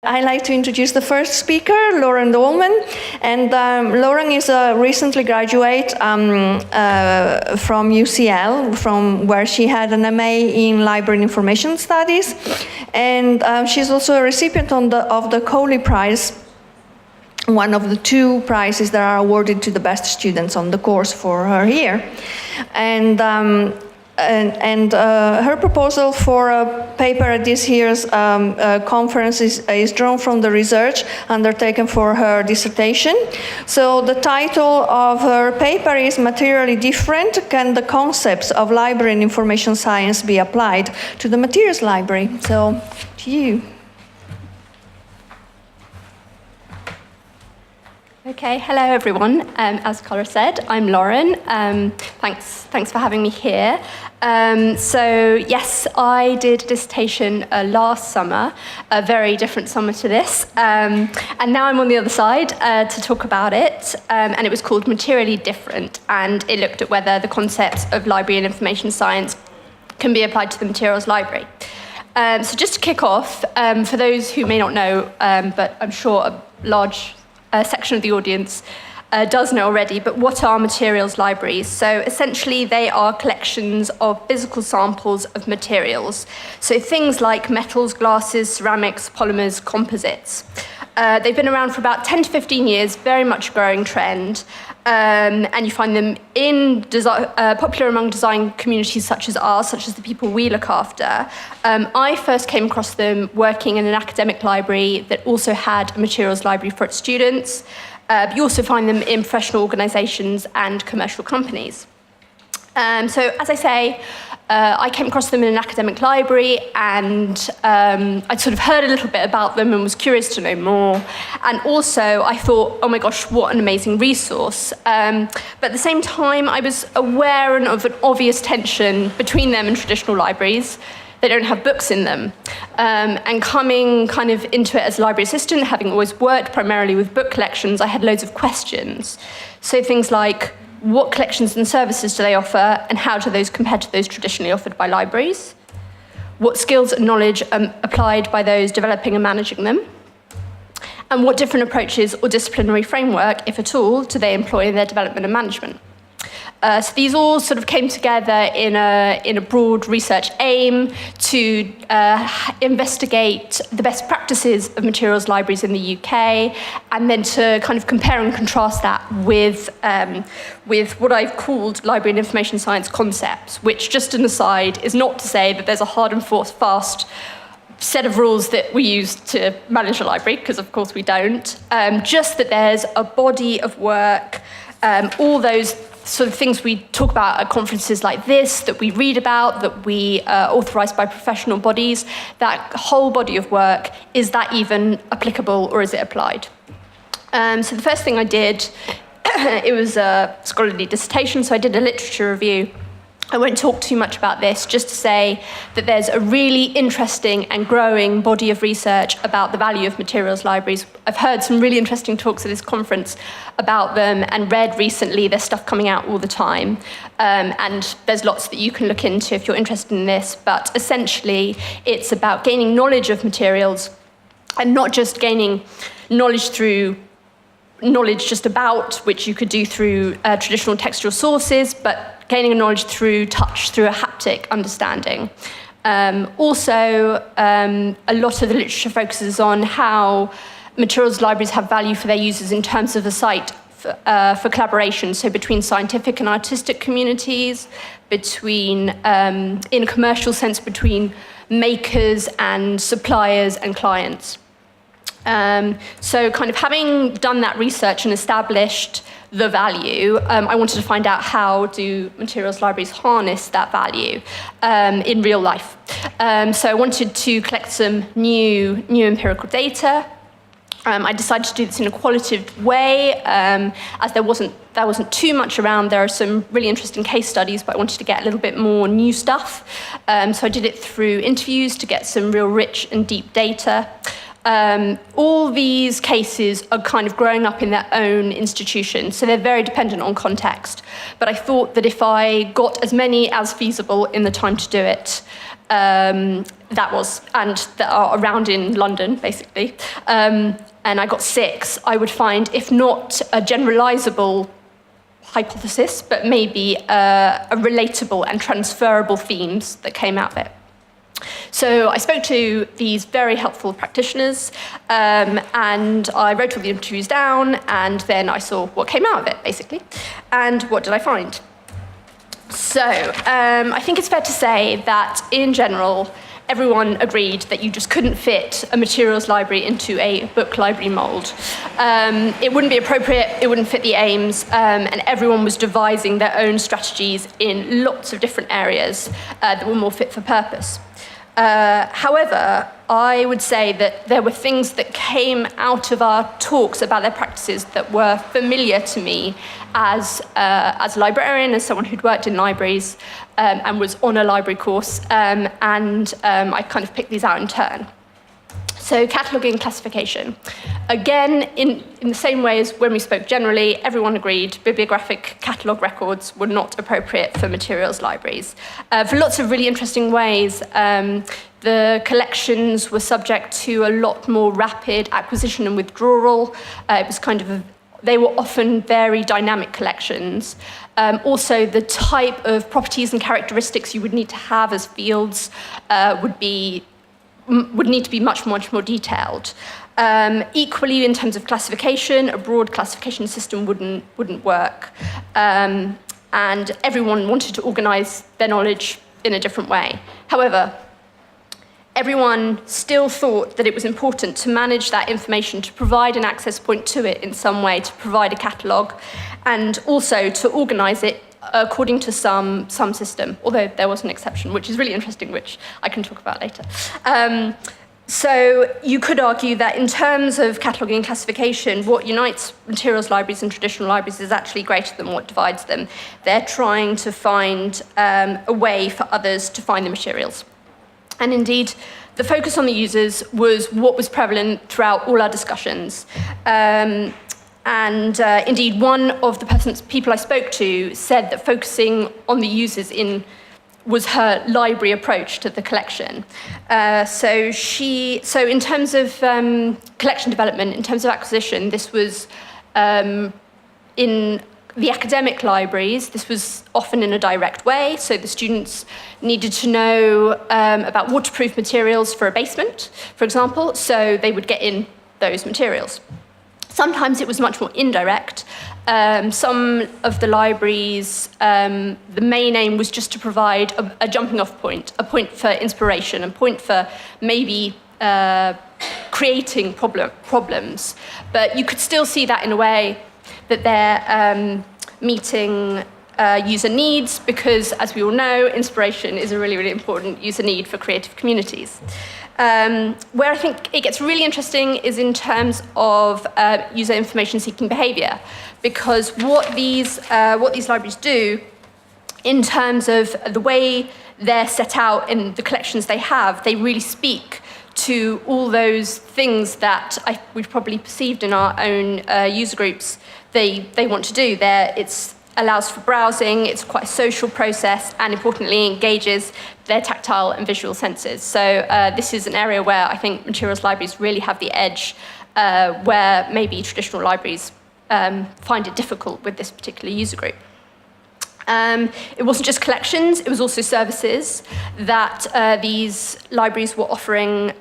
I'd like to introduce the first speaker, Lauren Dolman. And Lauren is a recently graduate from UCL, from where she had an MA in Library and Information Studies. And she's also a recipient of the Coley Prize, one of the 2 prizes that are awarded to the best students on the course for her year. And her proposal for a paper at this year's conference is drawn from the research undertaken for her dissertation. So the title of her paper is Materially Different: Can the Concepts of Library and Information Science be Applied to the Materials Library? So, to you. Okay, hello everyone. As Carla said, I'm Lauren. Thanks for having me here. So yes, I did a dissertation last summer, a very different summer to this, and now I'm on the other side to talk about it, and it was called Materially Different, and it looked at whether the concepts of library and information science can be applied to the materials library. So just to kick off, for those who may not know, but I'm sure a large section of the audience does know already, but what are materials libraries? So essentially they are collections of physical samples of materials. So things like metals, glasses, ceramics, polymers, composites. They've been around for about 10 to 15 years, very much a growing trend. And you find them in popular among design communities such as ours, such as the people we look after. I first came across them working in an academic library that also had a materials library for its students. You also find them in professional organisations and commercial companies. So as I say, I came across them in an academic library, and I'd sort of heard a little bit about them and was curious to know more. And also I thought, oh my gosh, what an amazing resource. But at the same time, I was aware of an obvious tension between them and traditional libraries. They don't have books in them. And coming kind of into it as a library assistant, having always worked primarily with book collections, I had loads of questions. So things like, what collections and services do they offer, and how do those compare to those traditionally offered by libraries? What skills and knowledge are applied by those developing and managing them? And what different approaches or disciplinary framework, if at all, do they employ in their development and management? So these all sort of came together in a broad research aim to investigate the best practices of materials libraries in the UK, and then to kind of compare and contrast that with what I've called library and information science concepts, which, just an aside, is not to say that there's a hard and fast set of rules that we use to manage a library, because of course we don't, just that there's a body of work, all those sort of things we talk about at conferences like this, that we read about, that we authorise by professional bodies, that whole body of work, is that even applicable, or is it applied? So the first thing I did, it was a scholarly dissertation, so I did a literature review. I won't talk too much about this, just to say that there's a really interesting and growing body of research about the value of materials libraries. I've heard some really interesting talks at this conference about them, and read recently there's stuff coming out all the time. And there's lots that you can look into if you're interested in this, but essentially it's about gaining knowledge of materials, and not just gaining knowledge through knowledge just about, which you could do through traditional textual sources, but gaining knowledge through touch, through a haptic understanding. Also, a lot of the literature focuses on how materials libraries have value for their users in terms of a site for collaboration, so between scientific and artistic communities, between, in a commercial sense, between makers and suppliers and clients. So kind of having done that research and established the value, I wanted to find out how do materials libraries harness that value in real life. So I wanted to collect some new empirical data. I decided to do this in a qualitative way, as there wasn't too much around. There are some really interesting case studies, but I wanted to get a little bit more new stuff. So I did it through interviews to get some real rich and deep data. All these cases are kind of growing up in their own institution, so they're very dependent on context. But I thought that if I got as many as feasible in the time to do it, and that are around in London, basically. And I got 6. I would find, if not a generalizable hypothesis, but maybe a relatable and transferable themes that came out of it. So I spoke to these very helpful practitioners, and I wrote all the interviews down, and then I saw what came out of it, basically. And what did I find? So I think it's fair to say that, in general, everyone agreed that you just couldn't fit a materials library into a book library mould. It wouldn't be appropriate, it wouldn't fit the aims, and everyone was devising their own strategies in lots of different areas that were more fit for purpose. However, I would say that there were things that came out of our talks about their practices that were familiar to me as a librarian, as someone who'd worked in libraries and was on a library course, and I kind of picked these out in turn. So cataloguing and classification. Again, in the same way as when we spoke generally, everyone agreed bibliographic catalogue records were not appropriate for materials libraries. For lots of really interesting ways, the collections were subject to a lot more rapid acquisition and withdrawal. It was they were often very dynamic collections. Also, the type of properties and characteristics you would need to have as fields would need to be much more detailed. Equally, in terms of classification, a broad classification system wouldn't work. And everyone wanted to organise their knowledge in a different way. However, everyone still thought that it was important to manage that information, to provide an access point to it in some way, to provide a catalogue, and also to organise it according to some system, although there was an exception, which is really interesting, which I can talk about later. So you could argue that in terms of cataloguing and classification, what unites materials libraries and traditional libraries is actually greater than what divides them. They're trying to find a way for others to find the materials. And indeed, the focus on the users was what was prevalent throughout all our discussions. Indeed, one of the people I spoke to said that focusing on the users was her library approach to the collection. So in terms of collection development, in terms of acquisition, this was in the academic libraries, this was often in a direct way. So the students needed to know about waterproof materials for a basement, for example, so they would get in those materials. Sometimes it was much more indirect. Some of the libraries, the main aim was just to provide a jumping off point, a point for inspiration, a point for maybe creating problems. But you could still see that in a way that they're meeting user needs, because as we all know, inspiration is a really, really important user need for creative communities. Where I think it gets really interesting is in terms of user information-seeking behaviour, because what these libraries do, in terms of the way they're set out in the collections they have, they really speak to all those things that we've probably perceived in our own user groups they want to do. It allows for browsing, it's quite a social process, and importantly engages their tactile and visual senses. So this is an area where I think materials libraries really have the edge, where maybe traditional libraries find it difficult with this particular user group. It wasn't just collections, it was also services that these libraries were offering,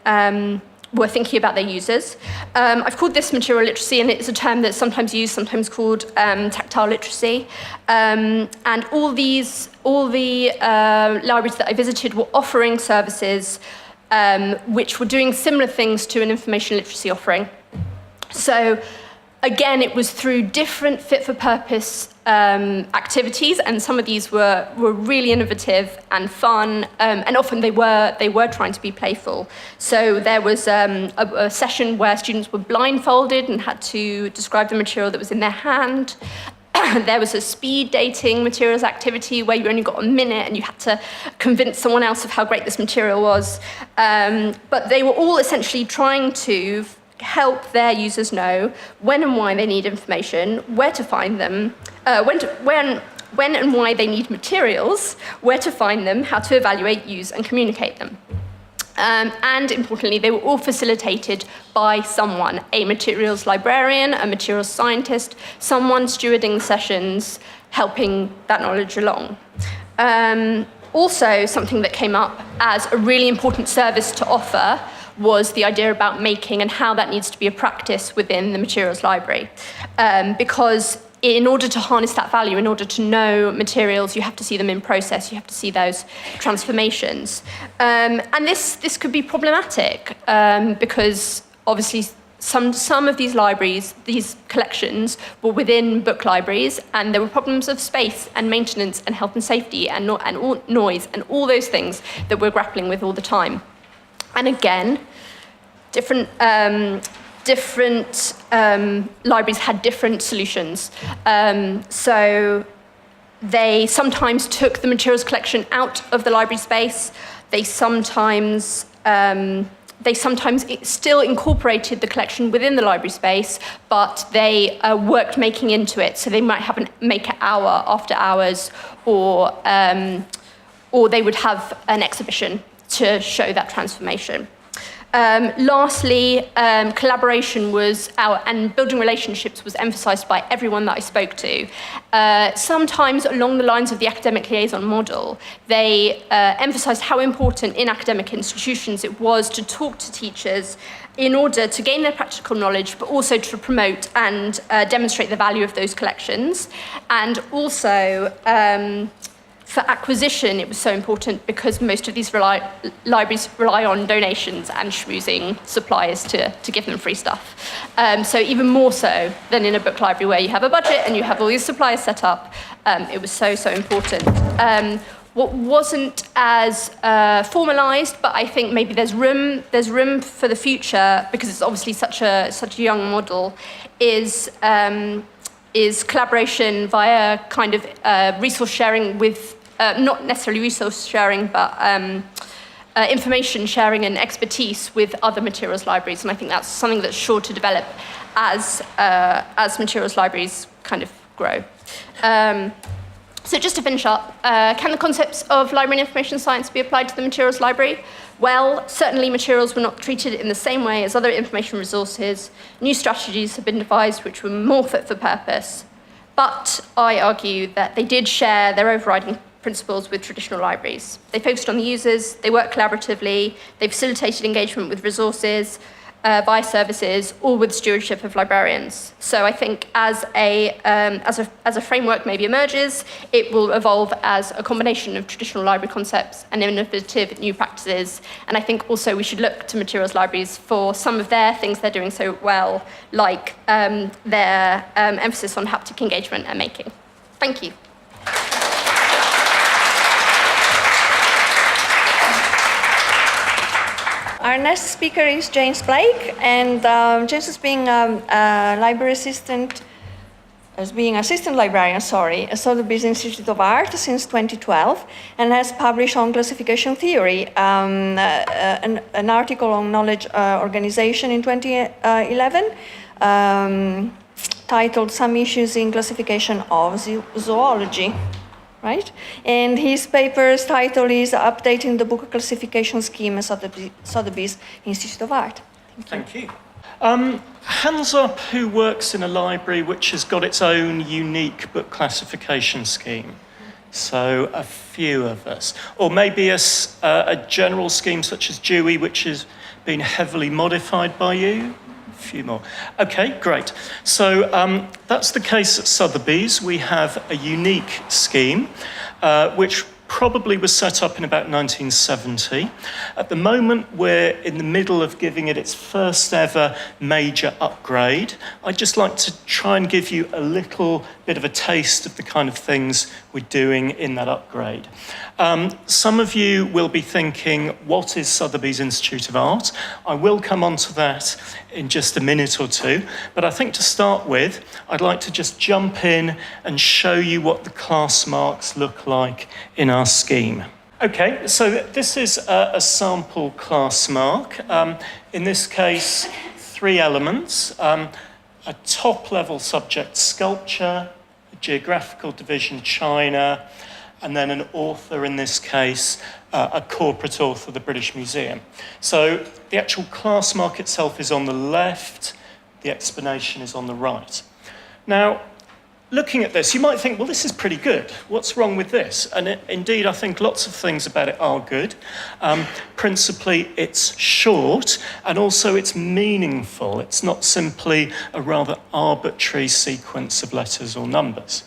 were thinking about their users. I've called this material literacy, and it's a term that's sometimes used, sometimes called tactile literacy. And all the libraries that I visited were offering services which were doing similar things to an information literacy offering. So again, it was through different fit-for-purpose activities, and some of these were really innovative and fun, and often they were trying to be playful. So there was a session where students were blindfolded and had to describe the material that was in their hand. There was a speed dating materials activity where you only got a minute and you had to convince someone else of how great this material was. But they were all essentially trying to help their users know when and why they need information, where to find them, when and why they need materials, where to find them, how to evaluate, use, and communicate them. And importantly, they were all facilitated by someone, a materials librarian, a materials scientist, someone stewarding the sessions, helping that knowledge along. Also, something that came up as a really important service to offer was the idea about making and how that needs to be a practice within the materials library. Because in order to harness that value, in order to know materials, you have to see them in process, you have to see those transformations. And this could be problematic because obviously some of these libraries, these collections, were within book libraries, and there were problems of space and maintenance and health and safety and noise and all those things that we're grappling with all the time. And again, different libraries had different solutions. So they sometimes took the materials collection out of the library space. They sometimes still incorporated the collection within the library space, but they worked making into it. So they might have make an hour after hours, or they would have an exhibition to show that transformation. Lastly, collaboration and building relationships was emphasised by everyone that I spoke to. Sometimes along the lines of the academic liaison model, they emphasised how important in academic institutions it was to talk to teachers in order to gain their practical knowledge, but also to promote and demonstrate the value of those collections. And also, for acquisition, it was so important because most of these libraries rely on donations and schmoozing suppliers to give them free stuff. So even more so than in a book library where you have a budget and you have all these suppliers set up, it was so important. What wasn't as formalised, but I think maybe there's room for the future because it's obviously such a young model, is collaboration via kind of resource sharing with, not necessarily resource sharing, but information sharing and expertise with other materials libraries. And I think that's something that's sure to develop as materials libraries kind of grow. So just to finish up, can the concepts of library and information science be applied to the materials library? Well, certainly materials were not treated in the same way as other information resources. New strategies have been devised which were more fit for purpose. But I argue that they did share their overriding principles with traditional libraries. They focused on the users, they worked collaboratively, they facilitated engagement with resources, via services, all with stewardship of librarians. So I think as a framework maybe emerges, it will evolve as a combination of traditional library concepts and innovative new practices. And I think also we should look to materials libraries for some of their things they're doing so well, like their emphasis on haptic engagement and making. Thank you. Our next speaker is James Blake, and James is being assistant librarian, at Sotheby's Insitute of Art since 2012, and has published on classification theory, an article on knowledge organization in 2011, titled "Some Issues in Classification of Zoology." Right? And his paper's title is Updating the Book Classification Scheme at Sotheby's Institute of Art. Thank you. Hands up who works in a library which has got its own unique book classification scheme. So a few of us. Or maybe a general scheme such as Dewey, which has been heavily modified by you. A few more. Okay, great. So that's the case at Sotheby's. We have a unique scheme, which probably was set up in about 1970. At the moment, we're in the middle of giving it its first ever major upgrade. I'd just like to try and give you a little bit of a taste of the kind of things we're doing in that upgrade. Some of you will be thinking, what is Sotheby's Institute of Art? I will come on to that in just a minute or two, but I think to start with, I'd like to just jump in and show you what the class marks look like in our scheme. Okay, so this is a sample class mark. In this case, 3 elements, a top-level subject, sculpture, a geographical division, China, and then an author, in this case, a corporate author, the British Museum. So the actual class mark itself is on the left, the explanation is on the right. Now, looking at this, you might think, well, this is pretty good. What's wrong with this? And indeed, I think lots of things about it are good. Principally, it's short, and also it's meaningful. It's not simply a rather arbitrary sequence of letters or numbers.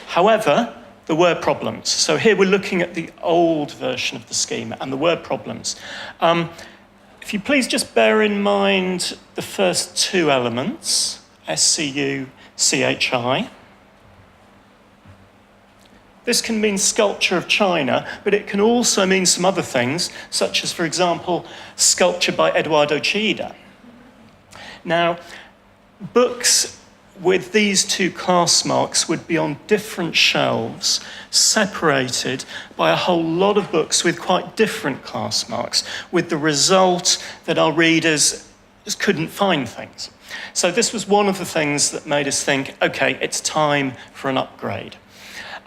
However, there were problems. So here we're looking at the old version of the scheme, and there were problems. If you please just bear in mind the first two elements, SCU, CHI. This can mean sculpture of China, but it can also mean some other things, such as, for example, sculpture by Eduardo Chillida. Now, books with these two class marks would be on different shelves, separated by a whole lot of books with quite different class marks, with the result that our readers just couldn't find things. So this was one of the things that made us think, okay, it's time for an upgrade.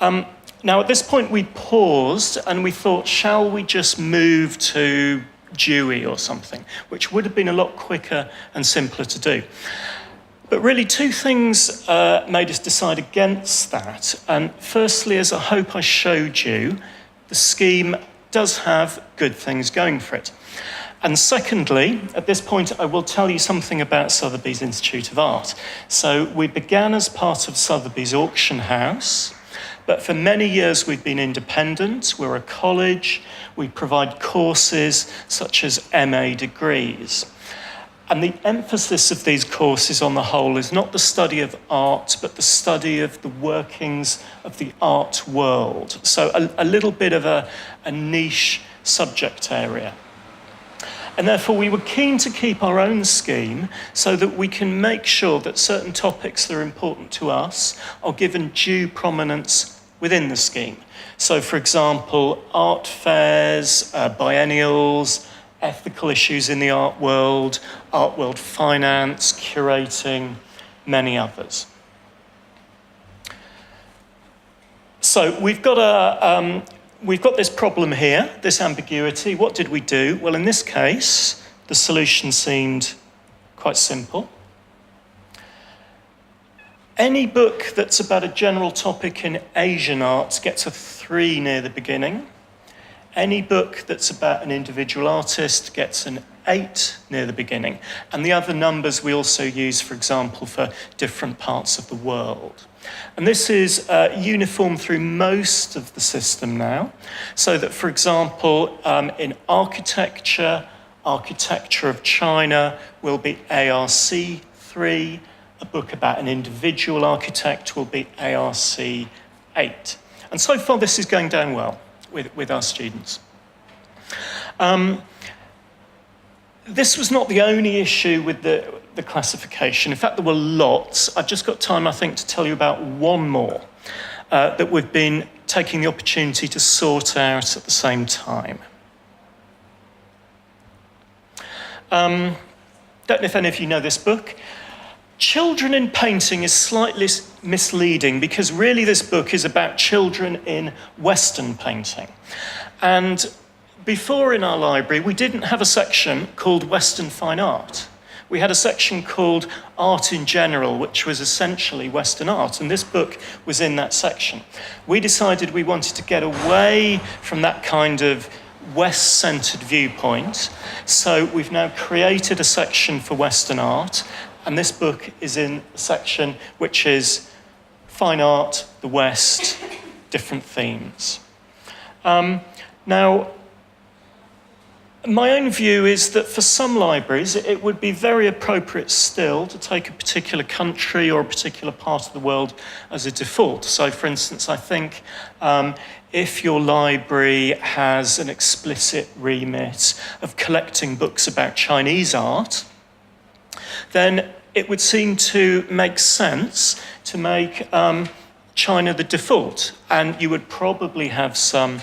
Now, at this point, we paused and we thought, shall we just move to Dewey or something, which would have been a lot quicker and simpler to do. But really, two things made us decide against that. And firstly, as I hope I showed you, the scheme does have good things going for it. And secondly, at this point, I will tell you something about Sotheby's Institute of Art. So we began as part of Sotheby's auction house, but for many years we've been independent. We're a college. We provide courses such as MA degrees. And the emphasis of these courses on the whole is not the study of art, but the study of the workings of the art world. So a little bit of a niche subject area. And therefore, we were keen to keep our own scheme so that we can make sure that certain topics that are important to us are given due prominence within the scheme. So, for example, art fairs, biennials, ethical issues in the art world finance, curating, many others. So we've got this problem here, this ambiguity. What did we do? Well, in this case, the solution seemed quite simple. Any book that's about a general topic in Asian art gets a 3 near the beginning. Any book that's about an individual artist gets an 8 near the beginning. And the other numbers we also use, for example, for different parts of the world. And this is uniform through most of the system now. So that, for example, in architecture of China will be ARC 3. A book about an individual architect will be ARC 8. And so far, this is going down well with our students. This was not the only issue with the classification. In fact, there were lots. I've just got time, I think, to tell you about one more that we've been taking the opportunity to sort out at the same time. Don't know if any of you know this book. Children in Painting is slightly misleading because really this book is about children in Western painting. And before in our library, we didn't have a section called Western Fine Art. We had a section called Art in General, which was essentially Western art, and this book was in that section. We decided we wanted to get away from that kind of West-centered viewpoint, so we've now created a section for Western art, and this book is in a section which is Fine Art, the West, different themes. Now, my own view is that for some libraries, it would be very appropriate still to take a particular country or a particular part of the world as a default. So, for instance, I think if your library has an explicit remit of collecting books about Chinese art, then it would seem to make sense to make China the default. And you would probably have some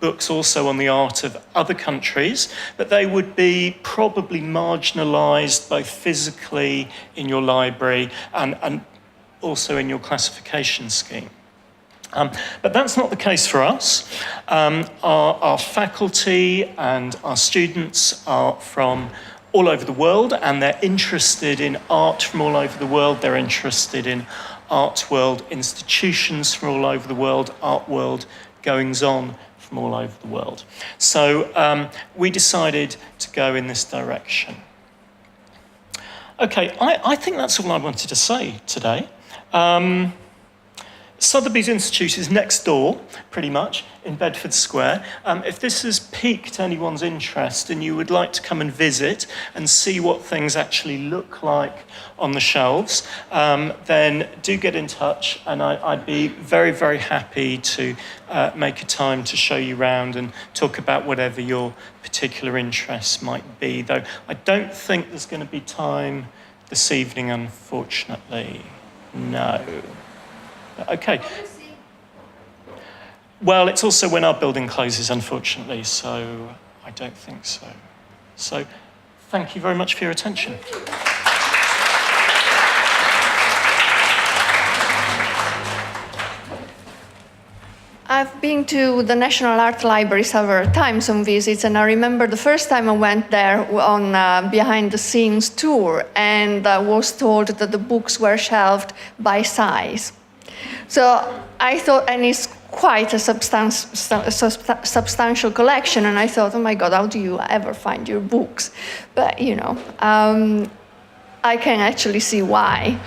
books also on the art of other countries, but they would be probably marginalised both physically in your library and also in your classification scheme. But that's not the case for us. Our faculty and our students are from all over the world, and they're interested in art from all over the world. They're interested in art world institutions from all over the world, art world goings-on from all over the world. So we decided to go in this direction. Okay, I think that's all I wanted to say today. Sotheby's Institute is next door, pretty much, in Bedford Square. If this has piqued anyone's interest and you would like to come and visit and see what things actually look like on the shelves, then do get in touch, and I'd be very, very happy to make a time to show you around and talk about whatever your particular interests might be, though I don't think there's going to be time this evening, unfortunately. No. Okay. Well, it's also when our building closes, unfortunately, so I don't think so. So, thank you very much for your attention. I've been to the National Art Library several times on visits, and I remember the first time I went there on behind-the-scenes tour, and I was told that the books were shelved by size. So I thought, and it's quite a substantial collection, and I thought, oh my God, how do you ever find your books? But, you know, I can actually see why.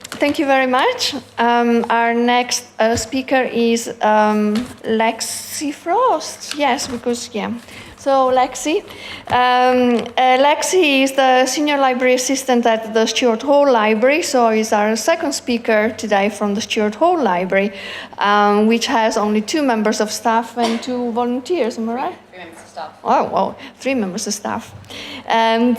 Thank you very much. Our next speaker is Lexi Frost. Yes, because, yeah. So Lexi. Lexi is the Senior Library Assistant at the Stuart Hall Library, so is our second speaker today from the Stuart Hall Library, which has only 2 members of staff and 2 volunteers, am I right? 3 members of staff. Oh, well, 3 members of staff. And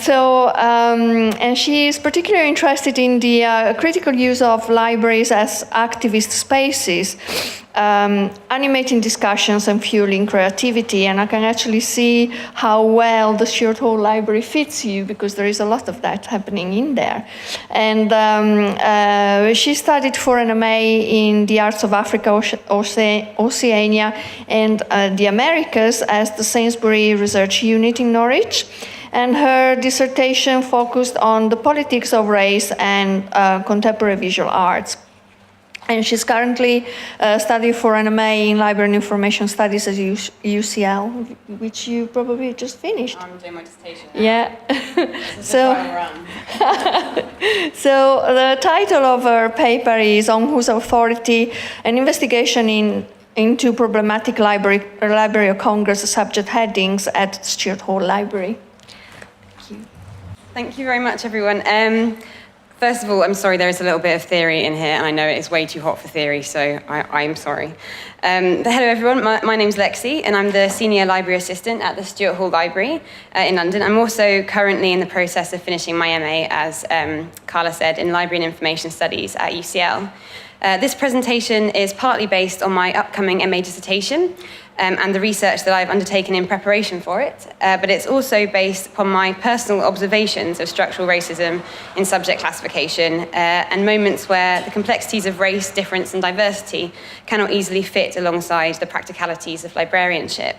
she is particularly interested in the critical use of libraries as activist spaces, animating discussions and fueling creativity. And I can actually see how well the Stuart Hall Library fits you, because there is a lot of that happening in there. And she studied for an MA in the Arts of Africa, Oceania, and the Americas at the Sainsbury Research Unit in Norwich. And her dissertation focused on the politics of race and contemporary visual arts. And she's currently studying for an MA in Library and Information Studies at UCL, which you probably just finished. I'm doing my dissertation now. Yeah. So the title of her paper is On Whose Authority? An Investigation into Problematic Library of Congress subject headings at Stuart Hall Library. Thank you very much, everyone. First of all, I'm sorry there is a little bit of theory in here, and I know it is way too hot for theory, so I'm sorry. Hello, everyone. My name's Lexi, and I'm the Senior Library Assistant at the Stuart Hall Library in London. I'm also currently in the process of finishing my MA, as Carla said, in Library and Information Studies at UCL. This presentation is partly based on my upcoming MA dissertation and the research that I've undertaken in preparation for it, but it's also based upon my personal observations of structural racism in subject classification and moments where the complexities of race, difference, and diversity cannot easily fit alongside the practicalities of librarianship.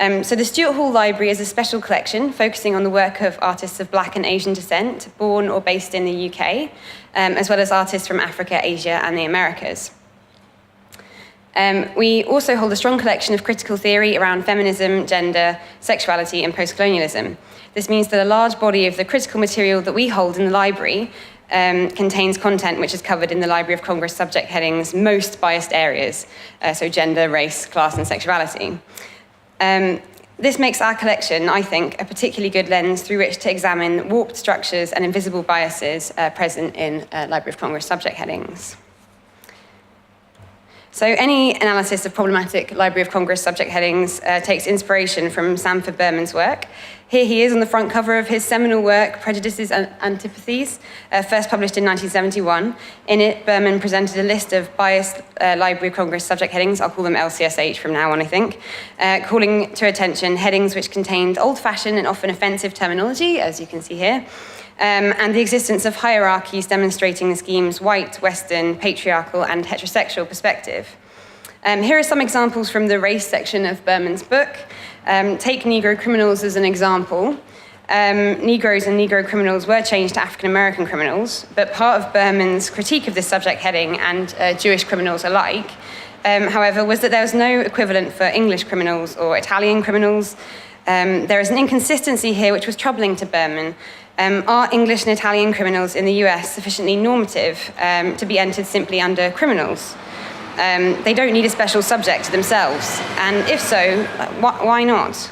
So the Stuart Hall Library is a special collection focusing on the work of artists of Black and Asian descent, born or based in the UK, as well as artists from Africa, Asia, and the Americas. We also hold a strong collection of critical theory around feminism, gender, sexuality, and post-colonialism. This means that a large body of the critical material that we hold in the library contains content which is covered in the Library of Congress subject headings' most biased areas, so gender, race, class, and sexuality. This makes our collection, I think, a particularly good lens through which to examine warped structures and invisible biases present in Library of Congress subject headings. So any analysis of problematic Library of Congress subject headings takes inspiration from Sanford Berman's work. Here he is on the front cover of his seminal work, Prejudices and Antipathies, first published in 1971. In it, Berman presented a list of biased Library of Congress subject headings, I'll call them LCSH from now on, I think, calling to attention headings which contained old-fashioned and often offensive terminology, as you can see here, and the existence of hierarchies demonstrating the scheme's white, Western, patriarchal, and heterosexual perspective. Here are some examples from the race section of Berman's book. Take Negro criminals as an example. Negroes and Negro criminals were changed to African American criminals, but part of Berman's critique of this subject heading and Jewish criminals alike, however, was that there was no equivalent for English criminals or Italian criminals. There is an inconsistency here which was troubling to Berman. Are English and Italian criminals in the US sufficiently normative to be entered simply under criminals? They don't need a special subject to themselves, and if so, why not?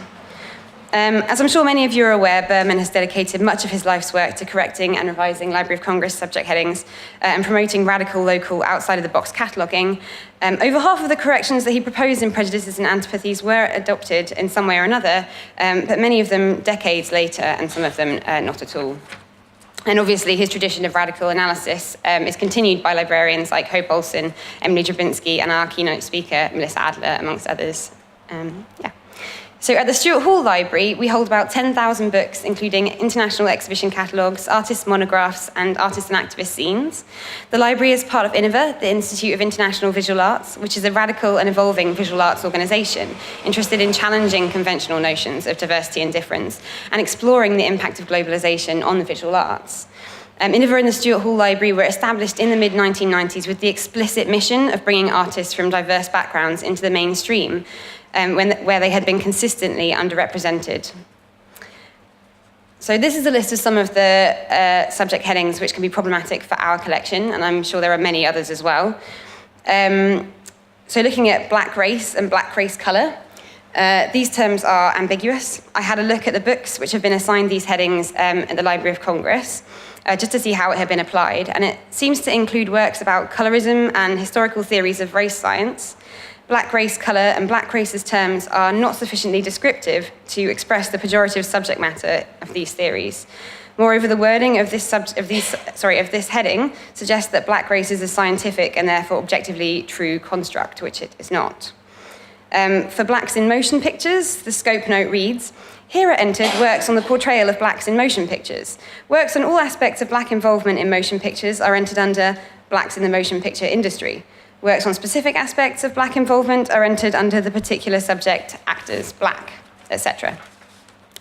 As I'm sure many of you are aware, Berman has dedicated much of his life's work to correcting and revising Library of Congress subject headings and promoting radical, local, outside-of-the-box cataloguing. Over half of the corrections that he proposed in Prejudices and Antipathies were adopted in some way or another, but many of them decades later, and some of them not at all. And obviously, his tradition of radical analysis is continued by librarians like Hope Olson, Emily Drabinski, and our keynote speaker, Melissa Adler, amongst others. So at the Stuart Hall Library, we hold about 10,000 books, including international exhibition catalogues, artist monographs, and artist and activist zines. The library is part of INIVA, the Institute of International Visual Arts, which is a radical and evolving visual arts organisation interested in challenging conventional notions of diversity and difference and exploring the impact of globalisation on the visual arts. INIVA and the Stuart Hall Library were established in the mid-1990s with the explicit mission of bringing artists from diverse backgrounds into the mainstream, where they had been consistently underrepresented. So this is a list of some of the subject headings which can be problematic for our collection, and I'm sure there are many others as well. So looking at black race and black race colour, these terms are ambiguous. I had a look at the books which have been assigned these headings at the Library of Congress, just to see how it had been applied, and it seems to include works about colorism and historical theories of race science. Black race, colour, and black race as terms are not sufficiently descriptive to express the pejorative subject matter of these theories. Moreover, the wording of this heading suggests that black race is a scientific and therefore objectively true construct, which it is not. For blacks in motion pictures, the scope note reads, "Here are entered works on the portrayal of blacks in motion pictures. Works on all aspects of black involvement in motion pictures are entered under blacks in the motion picture industry. Works on specific aspects of black involvement are entered under the particular subject, actors, black, etc."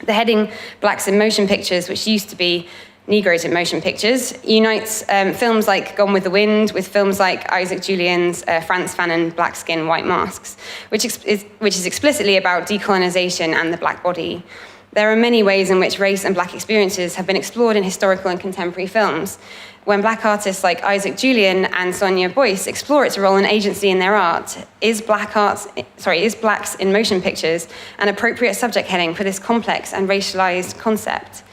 The heading Blacks in Motion Pictures, which used to be Negroes in Motion Pictures, unites films like Gone with the Wind with films like Isaac Julian's Frantz Fanon, Black Skin, White Masks, which is explicitly about decolonization and the black body. There are many ways in which race and black experiences have been explored in historical and contemporary films. When black artists like Isaac Julian and Sonia Boyce explore its role and agency in their art, is blacks in motion pictures an appropriate subject heading for this complex and racialized concept?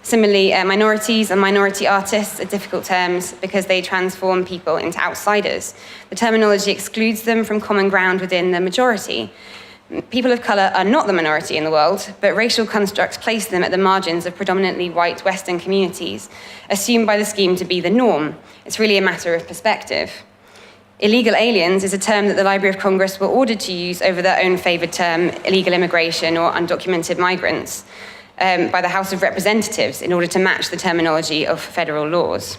Similarly, minorities and minority artists are difficult terms because they transform people into outsiders. The terminology excludes them from common ground within the majority. People of colour are not the minority in the world, but racial constructs place them at the margins of predominantly white Western communities, assumed by the scheme to be the norm. It's really a matter of perspective. Illegal aliens is a term that the Library of Congress were ordered to use over their own favoured term, illegal immigration or undocumented migrants, by the House of Representatives in order to match the terminology of federal laws.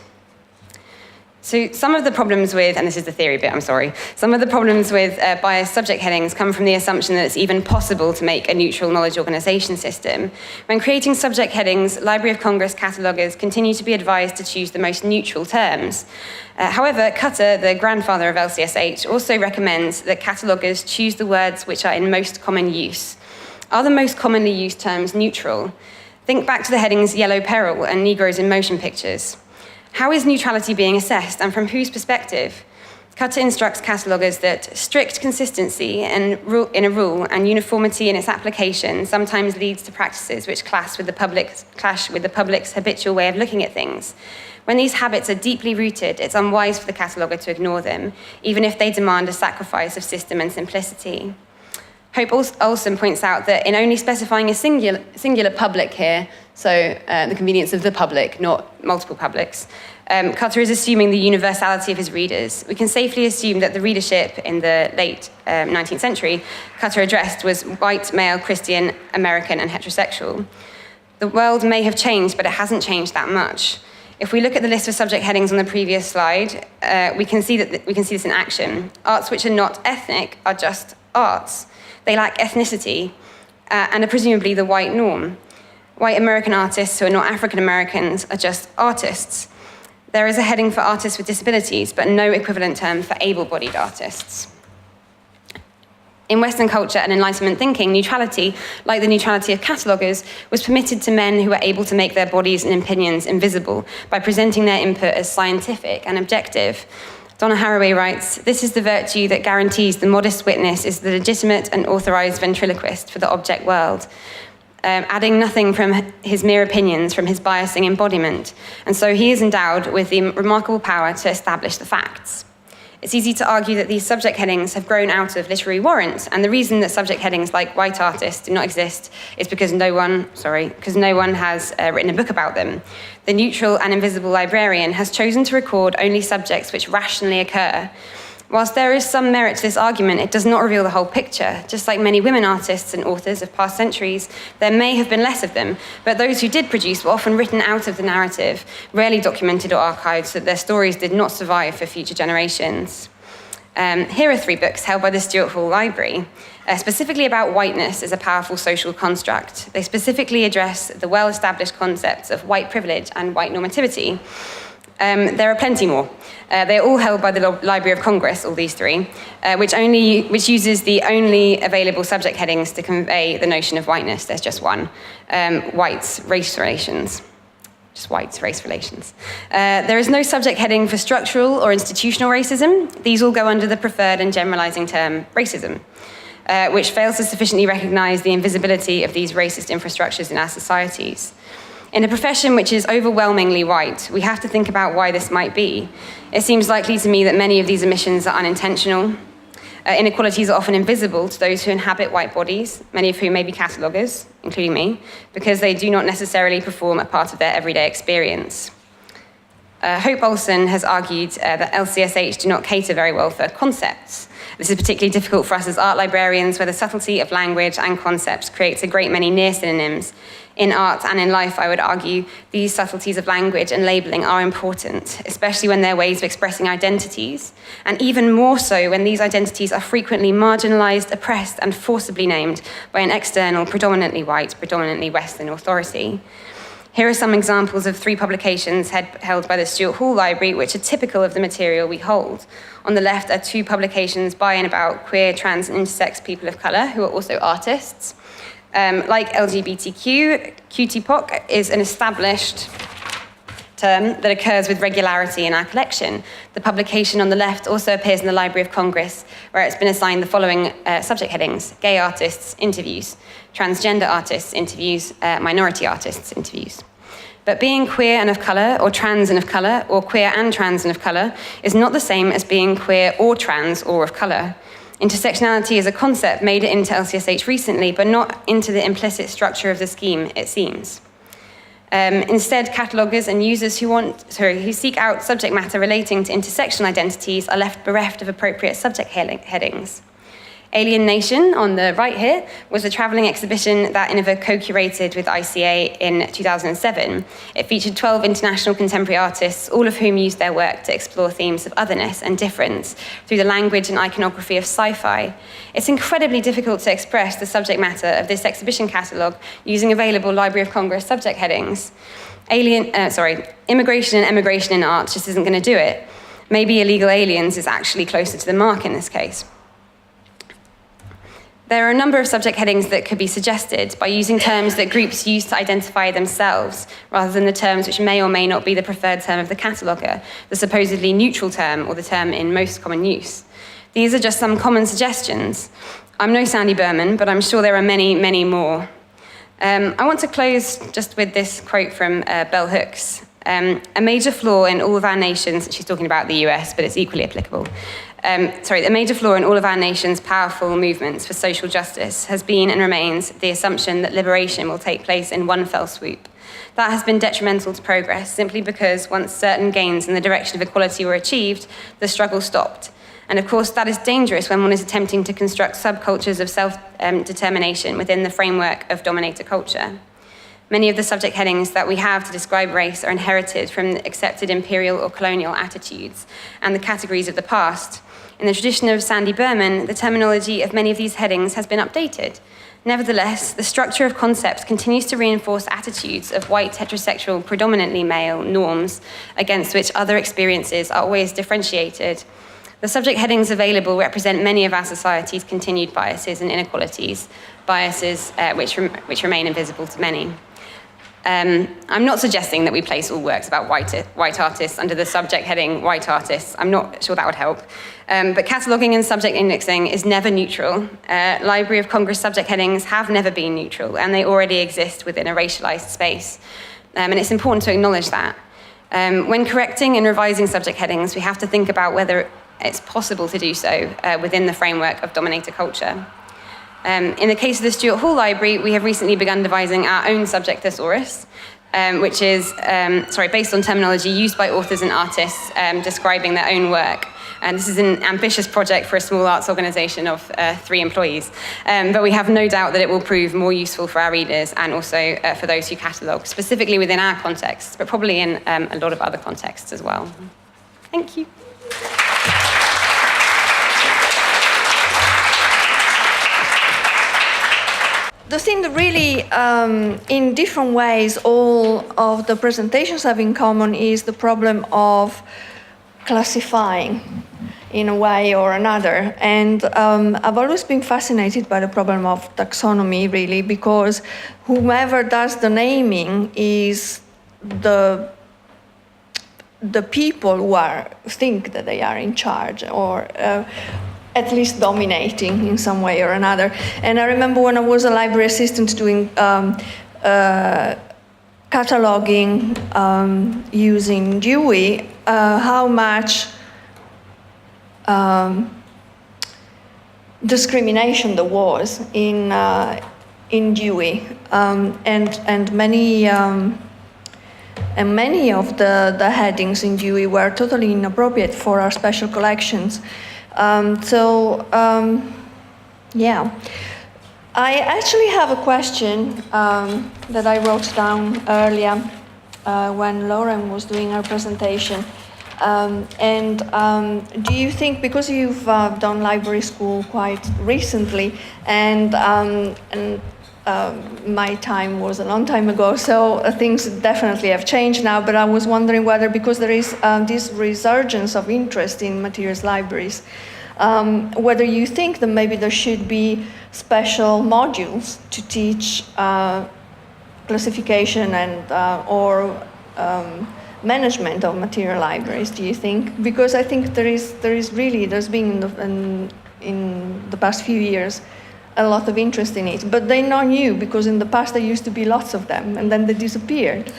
So some of the problems with, and this is the theory bit, I'm sorry, some of the problems with biased subject headings come from the assumption that it's even possible to make a neutral knowledge organisation system. When creating subject headings, Library of Congress cataloguers continue to be advised to choose the most neutral terms. However, Cutter, the grandfather of LCSH, also recommends that cataloguers choose the words which are in most common use. Are the most commonly used terms neutral? Think back to the headings Yellow Peril and Negroes in Motion Pictures. How is neutrality being assessed, and from whose perspective? Cutter instructs cataloguers that strict consistency in a rule and uniformity in its application sometimes leads to practices which clash with the public's habitual way of looking at things. When these habits are deeply rooted, it's unwise for the cataloguer to ignore them, even if they demand a sacrifice of system and simplicity. Hope Olson points out that in only specifying a singular public here, so the convenience of the public, not multiple publics, Cutter is assuming the universality of his readers. We can safely assume that the readership in the late 19th century Cutter addressed was white, male, Christian, American, and heterosexual. The world may have changed, but it hasn't changed that much. If we look at the list of subject headings on the previous slide, we can see this in action. Arts which are not ethnic are just arts. They lack ethnicity and are presumably the white norm. White American artists who are not African Americans are just artists. There is a heading for artists with disabilities, but no equivalent term for able-bodied artists. In Western culture and Enlightenment thinking, neutrality, like the neutrality of cataloguers, was permitted to men who were able to make their bodies and opinions invisible by presenting their input as scientific and objective. Donna Haraway writes, "This is the virtue that guarantees the modest witness is the legitimate and authorized ventriloquist for the object world, adding nothing from his mere opinions, from his biasing embodiment. And so he is endowed with the remarkable power to establish the facts." It's easy to argue that these subject headings have grown out of literary warrants, and the reason that subject headings like white artists do not exist is because no one has written a book about them. The neutral and invisible librarian has chosen to record only subjects which rationally occur. Whilst there is some merit to this argument, it does not reveal the whole picture. Just like many women artists and authors of past centuries, there may have been less of them, but those who did produce were often written out of the narrative, rarely documented or archived so that their stories did not survive for future generations. Here are 3 books held by the Stuart Hall Library, specifically about whiteness as a powerful social construct. They specifically address the well-established concepts of white privilege and white normativity. There are plenty more. They're all held by the Library of Congress, all these 3, which uses the only available subject headings to convey the notion of whiteness. There's just one, whites, race relations. Just whites, race relations. There is no subject heading for structural or institutional racism. These all go under the preferred and generalizing term racism, which fails to sufficiently recognize the invisibility of these racist infrastructures in our societies. In a profession which is overwhelmingly white, we have to think about why this might be. It seems likely to me that many of these omissions are unintentional. Inequalities are often invisible to those who inhabit white bodies, many of whom may be cataloguers, including me, because they do not necessarily perform a part of their everyday experience. Hope Olson has argued that LCSH do not cater very well for concepts. This is particularly difficult for us as art librarians, where the subtlety of language and concepts creates a great many near synonyms. In art and in life, I would argue, these subtleties of language and labeling are important, especially when they're ways of expressing identities, and even more so when these identities are frequently marginalized, oppressed, and forcibly named by an external, predominantly white, predominantly Western authority. Here are some examples of 3 publications held by the Stuart Hall Library, which are typical of the material we hold. On the left are 2 publications by and about queer, trans, and intersex people of colour who are also artists. Like LGBTQ, QTPOC is an established term that occurs with regularity in our collection. The publication on the left also appears in the Library of Congress, where it's been assigned the following subject headings: gay artists, interviews; transgender artists, interviews; minority artists, interviews. But being queer and of colour, or trans and of colour, or queer and trans and of colour, is not the same as being queer or trans or of colour. Intersectionality is a concept made it into LCSH recently, but not into the implicit structure of the scheme, it seems. Instead, cataloguers and users who seek out subject matter relating to intersectional identities are left bereft of appropriate subject headings. Alien Nation, on the right here, was a travelling exhibition that INIVA co-curated with ICA in 2007. It featured 12 international contemporary artists, all of whom used their work to explore themes of otherness and difference through the language and iconography of sci-fi. It's incredibly difficult to express the subject matter of this exhibition catalogue using available Library of Congress subject headings. Immigration and emigration in art just isn't going to do it. Maybe illegal aliens is actually closer to the mark in this case. There are a number of subject headings that could be suggested by using terms that groups use to identify themselves, rather than the terms which may or may not be the preferred term of the cataloguer, the supposedly neutral term or the term in most common use. These are just some common suggestions. I'm no Sandy Berman, but I'm sure there are many, many more. I want to close just with this quote from Bell Hooks. A major flaw in all of our nations, she's talking about the US, but it's equally applicable. A major flaw in all of our nation's powerful movements for social justice has been and remains the assumption that liberation will take place in one fell swoop. That has been detrimental to progress, simply because once certain gains in the direction of equality were achieved, the struggle stopped. And of course, that is dangerous when one is attempting to construct subcultures of self-determination within the framework of dominator culture. Many of the subject headings that we have to describe race are inherited from accepted imperial or colonial attitudes and the categories of the past. In the tradition of Sandy Berman, the terminology of many of these headings has been updated. Nevertheless, the structure of concepts continues to reinforce attitudes of white, heterosexual, predominantly male norms against which other experiences are always differentiated. The subject headings available represent many of our society's continued biases and inequalities, biases which remain invisible to many. I'm not suggesting that we place all works about white artists under the subject heading white artists. I'm not sure that would help. But cataloguing and subject indexing is never neutral. Library of Congress subject headings have never been neutral, and they already exist within a racialized space. And it's important to acknowledge that. When correcting and revising subject headings, we have to think about whether it's possible to do so within the framework of dominator culture. In the case of the Stuart Hall Library, we have recently begun devising our own subject thesaurus, which is based on terminology used by authors and artists describing their own work. And this is an ambitious project for a small arts organisation of 3 employees. But we have no doubt that it will prove more useful for our readers and also for those who catalogue, specifically within our context, but probably in a lot of other contexts as well. Thank you. The thing that really, in different ways, all of the presentations have in common is the problem of classifying in a way or another. And I've always been fascinated by the problem of taxonomy, really, because whomever does the naming is the people who think that they are in charge, or at least dominating in some way or another. And I remember when I was a library assistant doing cataloging using Dewey, how much discrimination there was in Dewey, and many of the headings in Dewey were totally inappropriate for our special collections. Yeah. I actually have a question that I wrote down earlier when Lauren was doing her presentation. Do you think, because you've done library school quite recently, and my time was a long time ago, so things definitely have changed now, but I was wondering whether, because there is this resurgence of interest in materials libraries, whether you think that maybe there should be special modules to teach classification and or management of material libraries, do you think? Because I think there's been in the past few years a lot of interest in it, but they're not new, because in the past there used to be lots of them and then they disappeared.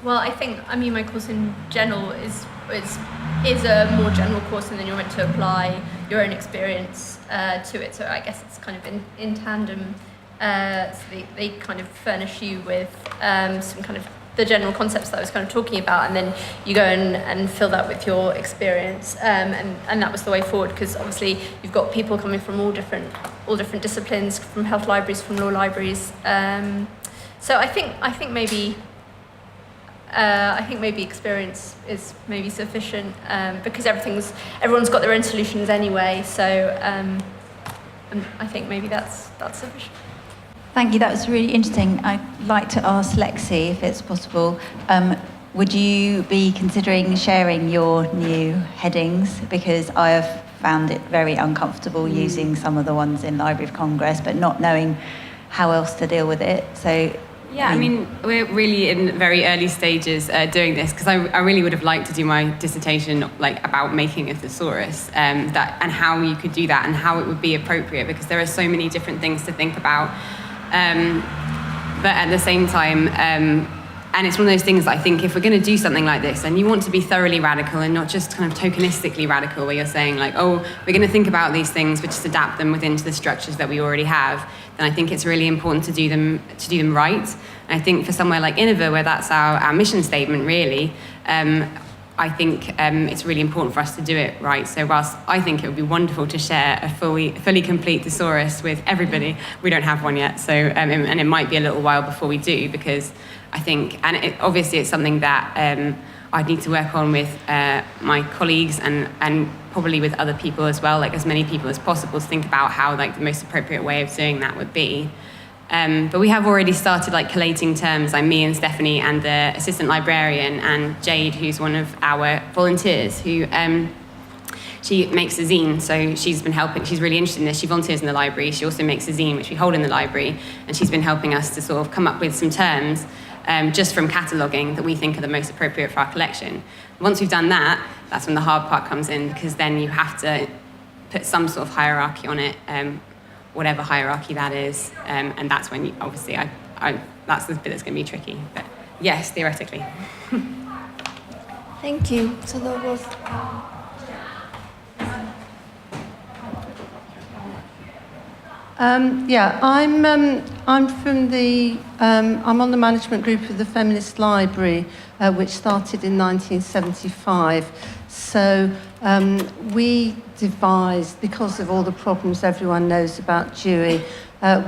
Well, my course in general is a more general course, and then you're meant to apply your own experience to it. So I guess it's kind of in tandem. So they kind of furnish you with some kind of the general concepts that I was kind of talking about, and then you go and fill that with your experience, and that was the way forward, because obviously you've got people coming from all different disciplines, from health libraries, from law libraries. So I think maybe experience is maybe sufficient, because everyone's got their own solutions anyway. So I think maybe that's sufficient. Thank you, that was really interesting. I'd like to ask Lexi, if it's possible, would you be considering sharing your new headings? Because I have found it very uncomfortable using some of the ones in Library of Congress, but not knowing how else to deal with it. So yeah, we're really in very early stages doing this, because I really would have liked to do my dissertation about making a thesaurus, and how you could do that and how it would be appropriate, because there are so many different things to think about. But at the same time, and it's one of those things that I think if we're going to do something like this, and you want to be thoroughly radical and not just kind of tokenistically radical, where you're saying we're going to think about these things but just adapt them within the structures that we already have, then I think it's really important to do them right. And I think for somewhere like INIVA, where that's our mission statement really, I think it's really important for us to do it right. So whilst I think it would be wonderful to share a fully complete thesaurus with everybody, we don't have one yet. So and it might be a little while before we do, because I think, and obviously it's something that I need to work on with my colleagues and probably with other people as well, like as many people as possible, to think about how like the most appropriate way of doing that would be. But we have already started like collating terms, like me and Stephanie and the assistant librarian and Jade, who's one of our volunteers, who she makes a zine. So she's been helping, she's really interested in this. She volunteers in the library. She also makes a zine, which we hold in the library. And she's been helping us to sort of come up with some terms just from cataloguing that we think are the most appropriate for our collection. Once we've done that, that's when the hard part comes in, because then you have to put some sort of hierarchy on it, whatever hierarchy that is, and that's when you, obviously that's the bit that's going to be tricky. But yes, theoretically. Thank you. So that was. I'm from the. I'm on the management group of the Feminist Library, which started in 1975. So we devised, because of all the problems everyone knows about Dewey,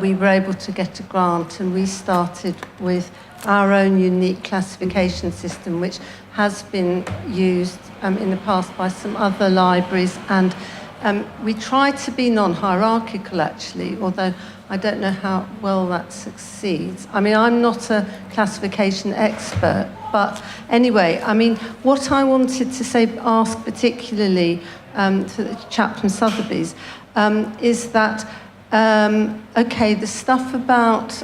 we were able to get a grant, and we started with our own unique classification system, which has been used in the past by some other libraries. And we try to be non-hierarchical, actually, although I don't know how well that succeeds. I mean, I'm not a classification expert, but anyway, I mean, what I wanted to say, ask particularly to the chap from Sotheby's, is that, okay, the stuff about,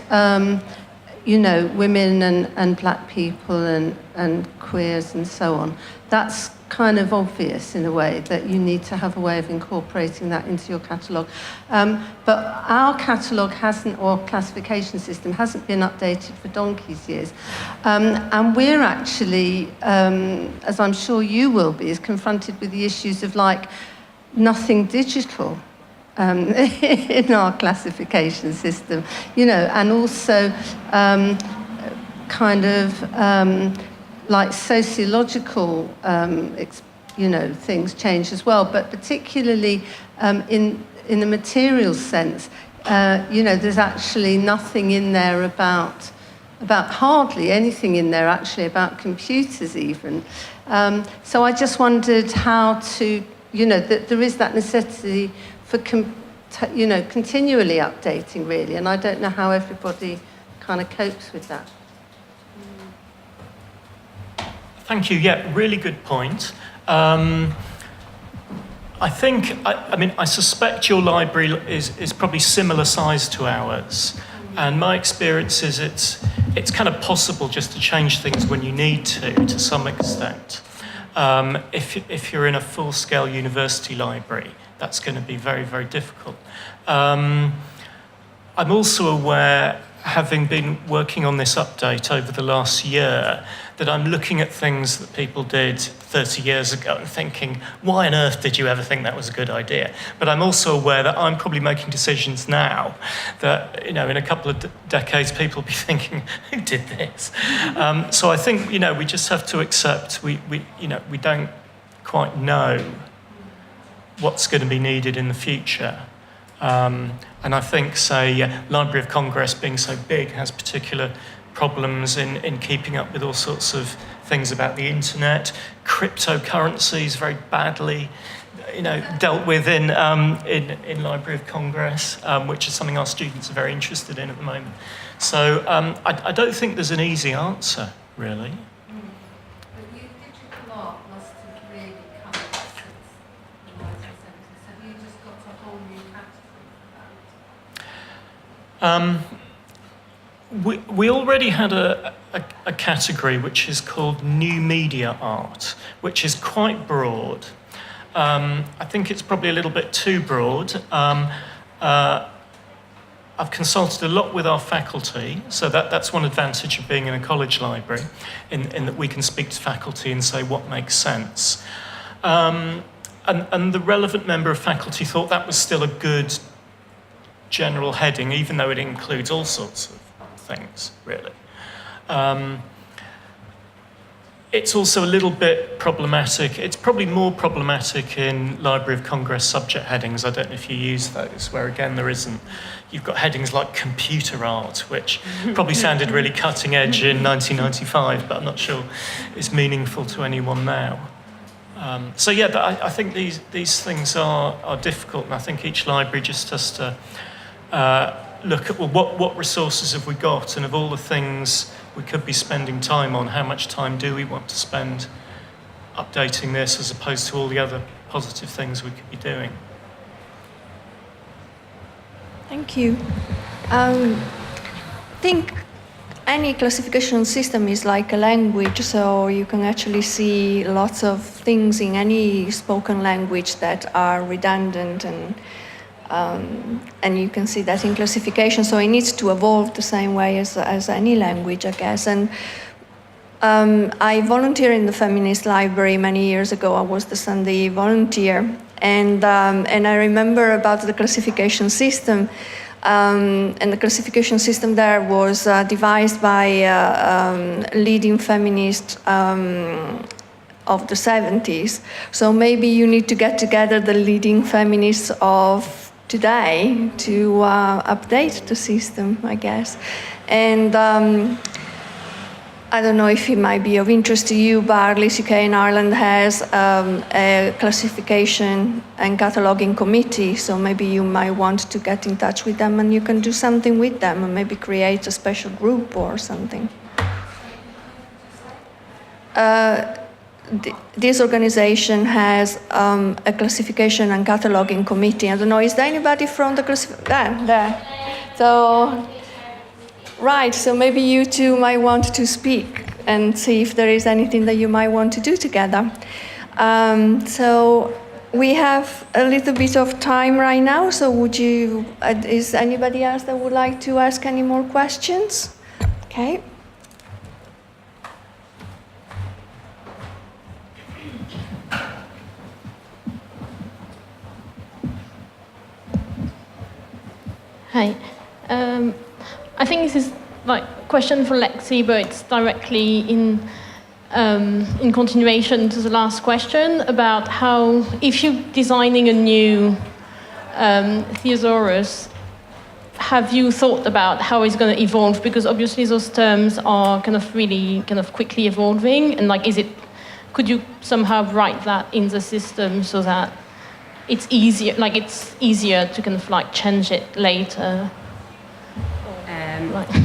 women and black people and queers and so on, that's kind of obvious in a way, that you need to have a way of incorporating that into your catalogue. But our catalogue hasn't, or classification system hasn't been updated for donkey's years. And we're actually, as I'm sure you will be, is confronted with the issues of like nothing digital in our classification system, and also like sociological, things change as well, but particularly in the material sense, there's actually nothing in there about hardly anything in there actually about computers even. So I just wondered how to, that there is that necessity for, continually updating really, and I don't know how everybody kind of copes with that. Thank you. Yeah, really good point. I think, I suspect your library is probably similar size to ours. And my experience is it's kind of possible just to change things when you need to some extent. If you're in a full-scale university library, that's going to be very, very difficult. I'm also aware, having been working on this update over the last year, that I'm looking at things that people did 30 years ago and thinking, why on earth did you ever think that was a good idea? But I'm also aware that I'm probably making decisions now that, in a couple of decades, people will be thinking, who did this? So I think, we just have to accept we don't quite know what's going to be needed in the future. And I think, say, Library of Congress being so big has particular problems in keeping up with all sorts of things about the internet. Cryptocurrencies very badly, dealt with in Library of Congress, which is something our students are very interested in at the moment. So I don't think there's an easy answer, really. But digital art must have really come since the 1970s. Have you just got a whole new category for that? We already had a category which is called New Media Art, which is quite broad. I think it's probably a little bit too broad. I've consulted a lot with our faculty, so that's one advantage of being in a college library, in that we can speak to faculty and say what makes sense. And the relevant member of faculty thought that was still a good general heading, even though it includes all sorts of things, really. it's also a little bit problematic. It's probably more problematic in Library of Congress subject headings. I don't know if you use those, where again there isn't. You've got headings like computer art, which probably sounded really cutting edge in 1995, but I'm not sure it's meaningful to anyone now. So yeah, but I think these things are difficult, and I think each library just has to look at, well, what resources have we got, and of all the things we could be spending time on, how much time do we want to spend updating this as opposed to all the other positive things we could be doing? Thank you. I think any classification system is like a language, so you can actually see lots of things in any spoken language that are redundant, and you can see that in classification. So it needs to evolve the same way as any language, I guess. And I volunteered in the feminist library many years ago. I was the Sunday volunteer, and I remember about the classification system. And the classification system there was devised by leading feminists of the 70s. So maybe you need to get together the leading feminists of today to update the system, I guess. And I don't know if it might be of interest to you, but ARLIS UK in Ireland has a classification and cataloguing committee, so maybe you might want to get in touch with them and you can do something with them and maybe create a special group or something. This organization has a classification and cataloguing committee. I don't know, is there anybody from the classification? There. So, right, so maybe you two might want to speak and see if there is anything that you might want to do together. So we have a little bit of time right now, so is anybody else that would like to ask any more questions? Okay. Hi. I think this is like a question for Lexi, but it's directly in continuation to the last question about how, if you're designing a new thesaurus, have you thought about how it's going to evolve? Because obviously those terms are really quickly evolving, and could you somehow write that in the system so that it's easier to change it later?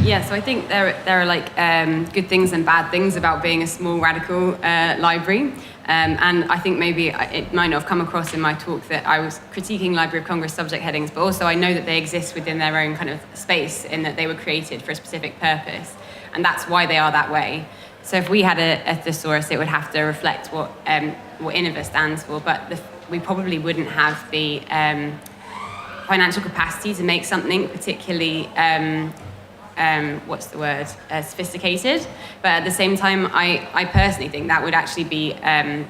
Yeah, so I think there are good things and bad things about being a small radical library. And I think maybe it might not have come across in my talk that I was critiquing Library of Congress subject headings, but also I know that they exist within their own kind of space in that they were created for a specific purpose. And that's why they are that way. So if we had a thesaurus, it would have to reflect what INIVA stands for, but we probably wouldn't have the financial capacity to make something particularly, sophisticated. But at the same time, I personally think that would actually be a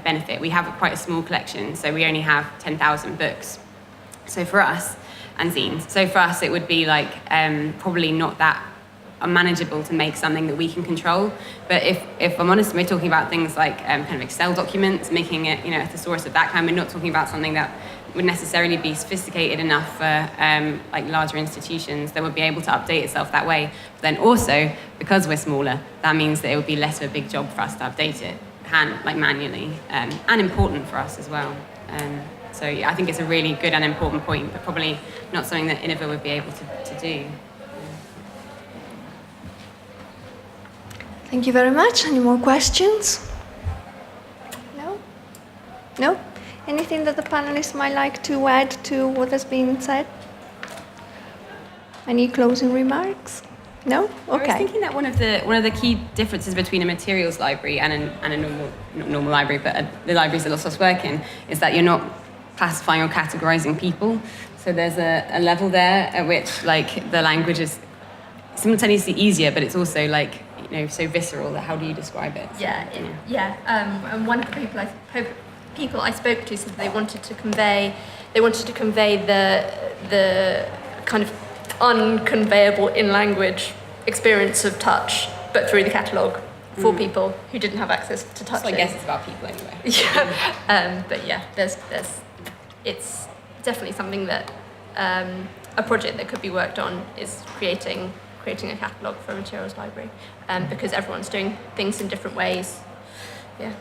benefit. We have quite a small collection, so we only have 10,000 books. So for us, and zines. So for us, it would be probably not that unmanageable to make something that we can control. But if I'm honest, we're talking about things like kind of Excel documents, making it, a thesaurus of that kind. We're not talking about something that would necessarily be sophisticated enough for larger institutions that would be able to update itself that way. But then also, because we're smaller, that means that it would be less of a big job for us to update it manually, and important for us as well. So yeah, I think it's a really good and important point, but probably not something that INIVA would be able to do. Thank you very much. Any more questions? No? No? Anything that the panelists might like to add to what has been said? Any closing remarks? No? Okay. I was thinking that one of the key differences between a materials library and a normal library, but the libraries that lots of us work in, is that you're not classifying or categorizing people. So there's a level there at which the language is simultaneously easier, but it's also so visceral that how do you describe it? So, And one of the people I spoke to said they wanted to convey the kind of unconveyable in language experience of touch, but through the catalogue. for people who didn't have access to touching. So I guess it's about people anyway. Yeah, but yeah, it's definitely something that a project that could be worked on is creating a catalogue for a materials library, because everyone's doing things in different ways. Yeah.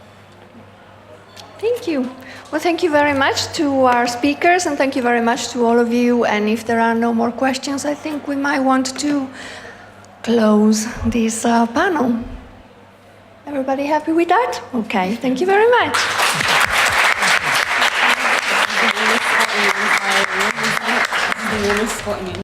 Thank you. Well, thank you very much to our speakers, and thank you very much to all of you. And if there are no more questions, I think we might want to close this panel. Everybody happy with that? Okay, thank you very much.